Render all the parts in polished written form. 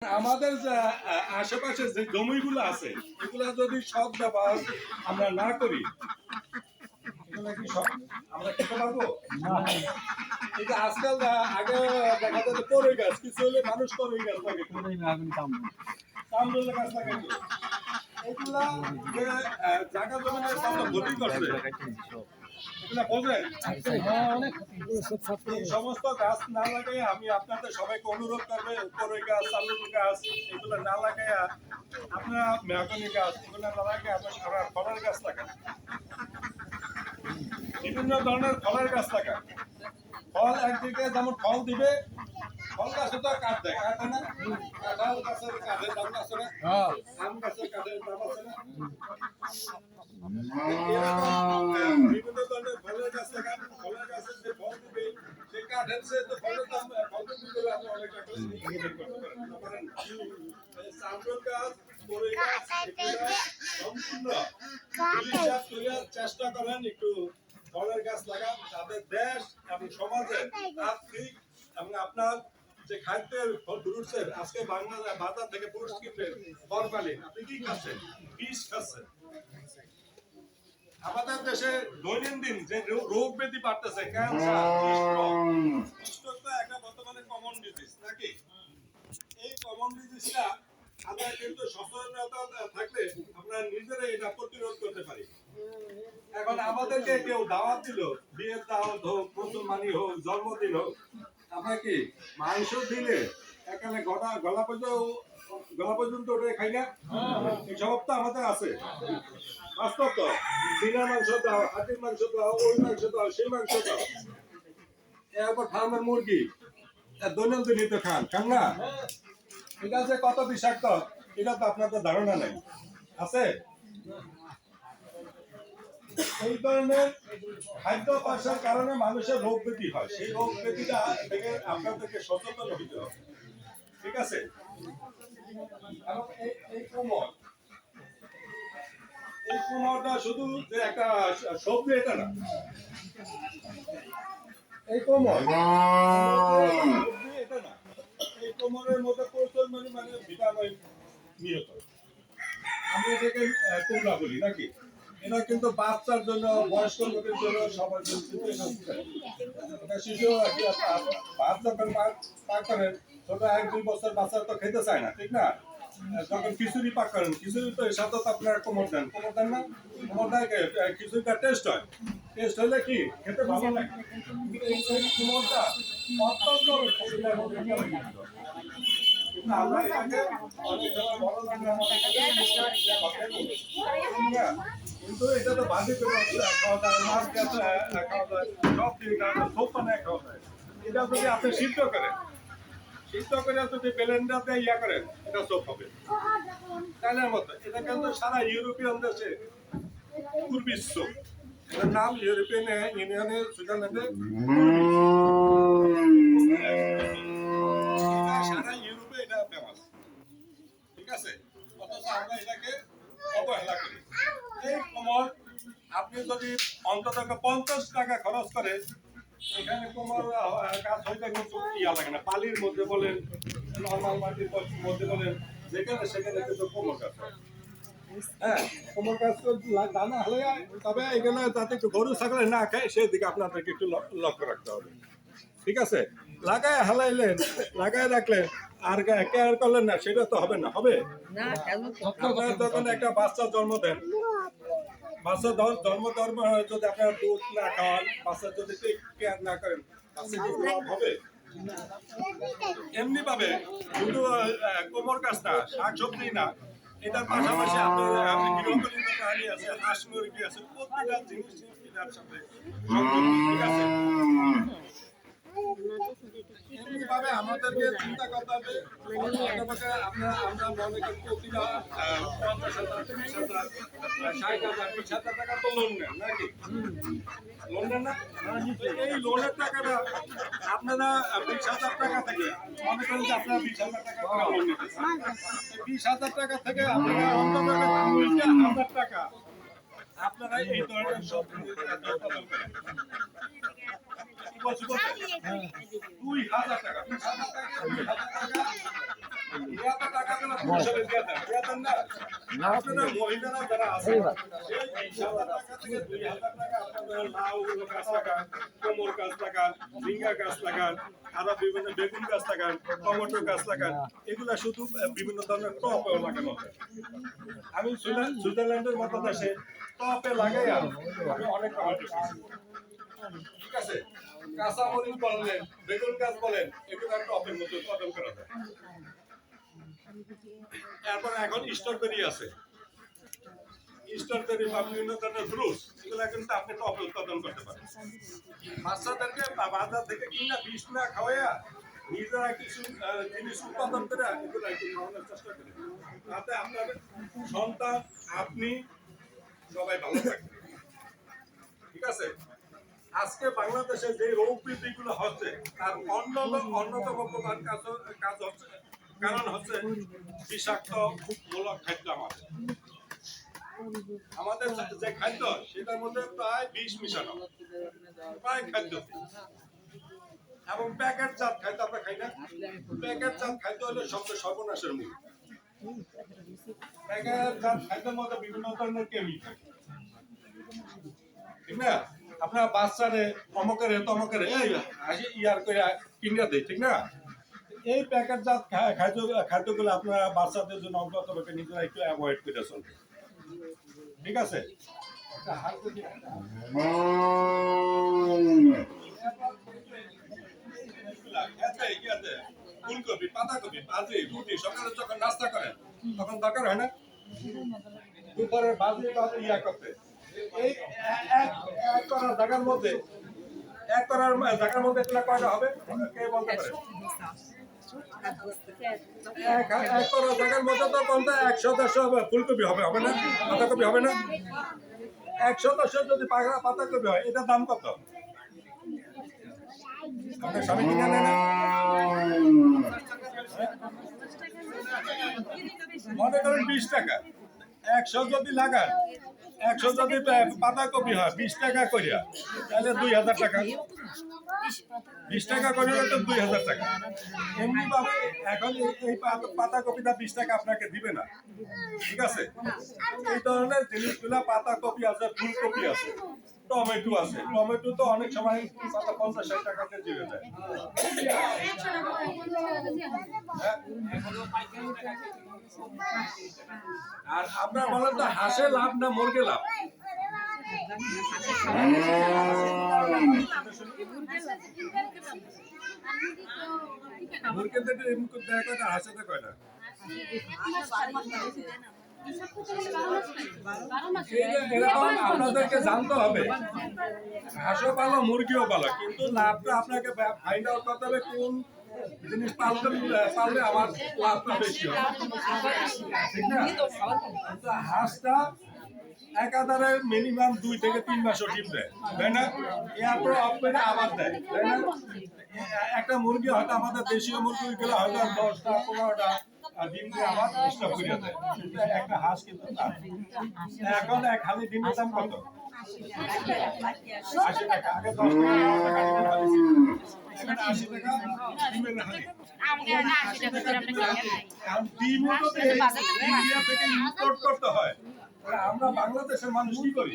আমাদের যে আশেপাশে যে জমিগুলো আছে এগুলা যদি সৎ ব্যবহার আমরা না করি এগুলা কি সব আমরা খেতে পারবো না। এই যে আজকাল আগে দেখা যাচ্ছে করই গাছ কিছু হলে মানুষ করই গাছ লাগে কামরুলের গাছ লাগে এগুলা যে জায়গা জমিনের সাথে ক্ষতি করছে এগুলা বোঝেন। এই সমস্ত গাছ না লাগাই আমি আপনাদের সবাইকে অনুরোধ করবে করই গাছ কামরুল গাছ এগুলো না লাগাই আপনারা মেহগনি গাছ এগুলো না লাগাই আপনারা ফলের গাছ লাগান, বিভিন্ন ধরনের ফলের গাছ লাগান। ফল একদিকে যেমন ফল দিবে, ফল গাছে তো কাঠ দেয়, কাঠ না কাঁঠাল গাছের কাঠের দাম আছে না, আম গাছের কাঠের দাম আছে না, বিভিন্ন ধরনের ফলের গাছ লাগান। ফলের গাছের যে ফল দিবে সেই কাঠের চেয়ে তো ফলের দাম ফল দিতে আপনি অনেক টাকা করতে পারেন। চামড়ার গাছ করই গাছ সম্পূর্ণ হিসাব করে চেষ্টা করেন একটু ফলের গাছ লাগান, তাদের দেশ এবং সমাজের আর্থিক এবং আপনার যে খাদ্যের ফ্রুটসের আজকে বাংলাদেশ বাজার থেকে ফ্রুটস কিনবেন ফলকালীন আপনি কি খাচ্ছেন? বিষ খাচ্ছেন। আমাদের দেশে দৈনন্দিন যে রোগ ব্যাধি বাড়তেছে, ক্যান্সার, স্ট্রোক তো একটা বর্তমানে কমন ডিজিজ নাকি? এই কমন ডিজিজটা আমরা কিন্তু সচেতনতা থাকলে আমরা নিজেরাই এটা প্রতিরোধ করতে পারি। এখন আমাদেরকে কেউ দাওয়াত দিল, বিয়ের দাওয়াত হোক, মুসলমানি হোক, জন্মদিন হোক, আমরা কি মাংস দিলে এখানে গলা পর্যন্ত ওটা খাই না? এই স্বভাব তো আমাদের আছে, বাস্তব তো। বিনা মাংস দাও, হাতির মাংস দাও, ওই মাংস দাও, সেই মাংস দাও, এরপর ফার্মের মুরগি দৈনন্দিন তো খান না? এটা যে কত বিষাক্ত এটা তো আপনাদের ধারণা নেই, আছে? এই ধরনের খাদ্যাভ্যাসের কারণে মানুষের রোগ ব্যাধি হয়, সেই রোগ ব্যাধিটা থেকে আপনাদেরকে সচেতন হতে হবে, ঠিক আছে? এই কোমরটা শুধু যে একটা সবজি এটা না, এই কোমর এটা না, এই কোমরের মধ্যে প্রচুর মানে ভিটামিন নিহত, আমরা এটাকে তোমরা বলি নাকি? এটা কিন্তু বাচ্চার জন্য, বয়স্ক লোকের জন্য, সবার জন্য শিশু ভাত যখন পাক করেন, ছোট 1-2 বছর বাচ্চা তো খেতে চায় না, ঠিক না? যখন খিচুড়ি পাক করেন, খিচুড়ি তো এর সাথে তো আপনার কোমর দেন না? কোমর দেয় খিচুড়িটা টেস্ট হয়, টেস্ট হলে কি খেতে ভালো লাগে। কোমরটা অত্যন্ত আমরা এটাকে অনেক বড় কিন্তু এটা তো বাজে করে খাওয়া যায়, মাছ গাছ খাওয়া যায়, সব দিয়ে সব বানায় খাওয়া যায়। এটা যদি আপনি সিদ্ধ করে যদি ব্লেন্ডারে ইয়া করেন এটা সব হবে চাইনার মতো। এটা কিন্তু সারা ইউরোপিয়ান দেশে পূর্বিশ্ব, এটার নাম ইউরোপিয়ান ইউনিয়নের সুইজারল্যান্ডে সারা ইউরোপে এটা ফেমাস, ঠিক আছে? অথচ আমরা এটাকে অবহেলা করি। এই কোমর আপনি যদি অন্তত 50 টাকা খরচ করে এখানে কোমর গাছ হইতে কিন্তু ইয়া লাগে না, বালির মধ্যে বলেন, নর্মাল মাটির মধ্যে বলেন, যেখানে সেখানে কিন্তু কোমর গাছ হয়। হ্যাঁ, কোমর গাছ তো দানা হলে, তবে এখানে যাতে একটু গরু ছাগলে না খায় সেদিকে আপনাদেরকে একটু লক্ষ্য রাখতে হবে, ঠিক আছে? লাগায় হালাইলেন, লাগায় রাখলেন আর কেয়ার করলেন না, সেটা তো হবে না, হবে? আপনার যখন একটা বাচ্চা জন্ম দেন, বাচ্চা জন্ম যদি আপনার দুধ না খাওয়ান, বাচ্চা যদি কেয়ার না করেন, হবে? এমনি ভাবে শুধু কোমর গাছ না, শাকসবজি না, এটার পাশাপাশি আপনার গৃহপালিত প্রাণী আছে, হাঁস মুরগি আছে, প্রতিটা জিনিস এটার সাথে ঠিক আছে। এমনিভাবে আমাদেরকে চিন্তা করতে হবে, আমরা মনে করি প্রতিটা 50,000, 30,000, 60,000, 20,000 টাকা তো লোন নেন নাকি? লোন নেন না? এই লোনের টাকাটা আপনারা 20,000 টাকা থেকে মনে করেন যে আপনারা 20,000 টাকা করে লোন নিতেছেন, 20,000 টাকা থেকে আপনারা অন্তত 20,000 টাকা আপনারা এই ধরনের সব উৎপাদন করেন। 2,000 টাকা এত টাকা দেন পুরুষের দিয়ে দেন না আপনারা মহিলারা যারা আছে সেই 20,000 টাকা থেকে 2,000 টাকা আপনারা লাউ গাছ লাগান, কোমর গাছ লাগান, ঝিঙ্গা গাছ লাগান, আরো বিভিন্ন বেগুন গাছ লাগান, টমেটো গাছ লাগান, এগুলা শুধু বিভিন্ন ধরনের টপে লাগানো হয়। আমি সুইজারল্যান্ডের মতো দেশে টপে লাগাইয়া আমি অনেক টাকা পেয়েছি। ঠিক আছে, কাঁচা মরিচ বলেন, বেগুন গাছ বলেন, এগুলো টপের মতো উৎপাদন করা যায়। এরপর এখন স্ট্রবেরি আছে, স্ট্রবেরি বা বিভিন্ন ধরনের ফ্রুটস, এগুলো কিন্তু আপনি টপে উৎপাদন করতে পারেন। বাচ্চাদেরকে বাজার থেকে কিনা বীজ না খাওয়াইয়া নিজেরা কিছু জিনিস উৎপাদন করে এগুলো একটু খাওয়ানোর চেষ্টা করেন, তাতে আপনার সন্তান আপনি সবাই ভালো থাকবে। ঠিক আছে, আজকে বাংলাদেশে যে রোগ বৃদ্ধিগুলো হচ্ছে তার অন্যতম প্রধান কাজ হচ্ছে কারণ হচ্ছে বিষাক্ত মূলক খাদ্য। আমাদের যে খাদ্য সেটার মধ্যে প্রায় বিষ মিশানো, প্রায় খাদ্য এবং প্যাকেটজাত খাদ্য আমরা খাই না। প্যাকেটজাত খাদ্য হলো সবচেয়ে সর্বনাশের মূল। প্যাকেটজাত খাদ্যের মধ্যে বিভিন্ন ধরনের কেমিক্যাল, ঠিক না? আপনার বাচ্চারে তমকের ইয়ার করে কিনে দেয়, ঠিক না? এই প্যাকেটজাত খাদ্যগুলো আপনারা বাচ্চাদের জন্য অন্তত নিজেরা একটু অ্যাভয়েড করে চলবে। ঠিক আছে, ফুলকপি, পাতাকপি, ভাজি, রুটি সকালে যখন নাস্তা করেন তখন দরকার হয় না দুপুরের ভাজি ইয়া করতে। এই এক করার জায়গার মধ্যে এগুলা কয়টা হবে কে বলতে পারে? এক করার জায়গার মধ্যে তো কোনটা 100-150 হবে ফুলকপি হবে, হবে না? পাতাকপি হবে না? 100-150 যদি পাতাকপি হয় এটার দাম কত? আপনার স্বামী কিনে নেয় না? মনে করেন 20 টাকা, 100 যদি লাগান, 100 যদি পাতাকপি হয় 20 টাকা করিয়া, তাহলে 2,000 টাকা। 20 টাকা করে তো 2,000 টাকা। এমনি ভাবে এখন এই পাতাকপিটা 20 টাকা আপনাকে দিবে না। ঠিক আছে, এই ধরনের জিনিসগুলা পাতাকপি আছে, ফুলকপি আছে, টমেটো আছে। টমেটো তো অনেক সময় 50-60 টাকাতে দিয়ে দেয়। আর আপনার বলেন তো হাঁসে লাভ না মুরগে লাভ? মুরগিতে দেখা যায় হাঁসেতে কয় না। আপনাদেরকে জানতে হবে হাঁসও পালো মুরগিও পালো, কিন্তু লাভটা আপনাকে ফাইন্ড আউট করতে হবে কোন জিনিস পাললে আমার লাভটা বেশি হবে। ঠিক না? হাঁসটা একাধারে মিনিমাম 2 থেকে 3 মাসও ডিম দেয়, তাই না? এরপর আপনাকে আবার দেয়, তাই না? একটা মুরগি হয়তো আমাদের দেশীয় মুরগিগুলো হয়তো 10টা 15টা ডিম দিয়ে আবার স্টক করে দেয়, কিন্তু একটা হাঁস কিন্তু না। এখন খালি ডিমের দাম কত? 80 টাকা। আগে 10 টাকা এখন 80 টাকা ডিমের হালি। ডিমও তো ইন্ডিয়া থেকে ইম্পোর্ট করতে হয়। আমরা বাংলাদেশের মানুষ কি করি?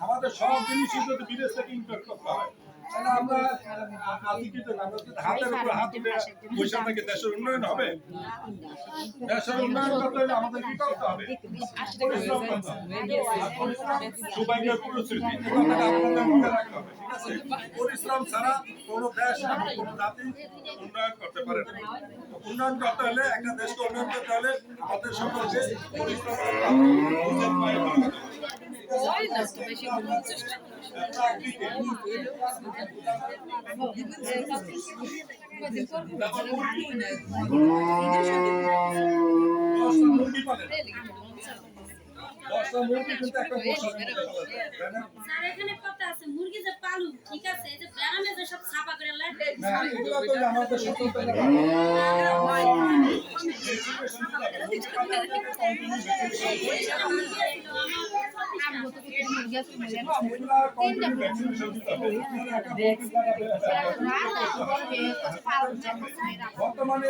আমাদের সব জিনিসই যদি বিদেশ থেকে ইম্পোর্ট করতে হয়, তাহলে আমরা হাতের উপর হাত উঠে পয়সা থেকে দেশের উন্নয়ন হবে? দেশের উন্নয়ন করতে হলে আমাদের কি করতে হবে? পরিশ্রম করতে হবে। সৌভাগ্যের প্রতিশ্রুতি আপনাদের মনে রাখতে হবে। ঠিক আছে, পরিশ্রম ছাড়া কোনো দেশ এবং কোনো জাতি উন্নয়ন করতে পারে না। উন্নয়ন করতে হলে একটা দেশকে উন্নয়ন করতে হলে আমাদের সকলকে পরিশ্রম করতে হবে। এখানে কথা আছে মুরগি যে পালু, ঠিক আছে, এই যে ব্যারামে যে সব ছাপা করে লাগে এগুলো তো আমাদের সচেতন বর্তমানে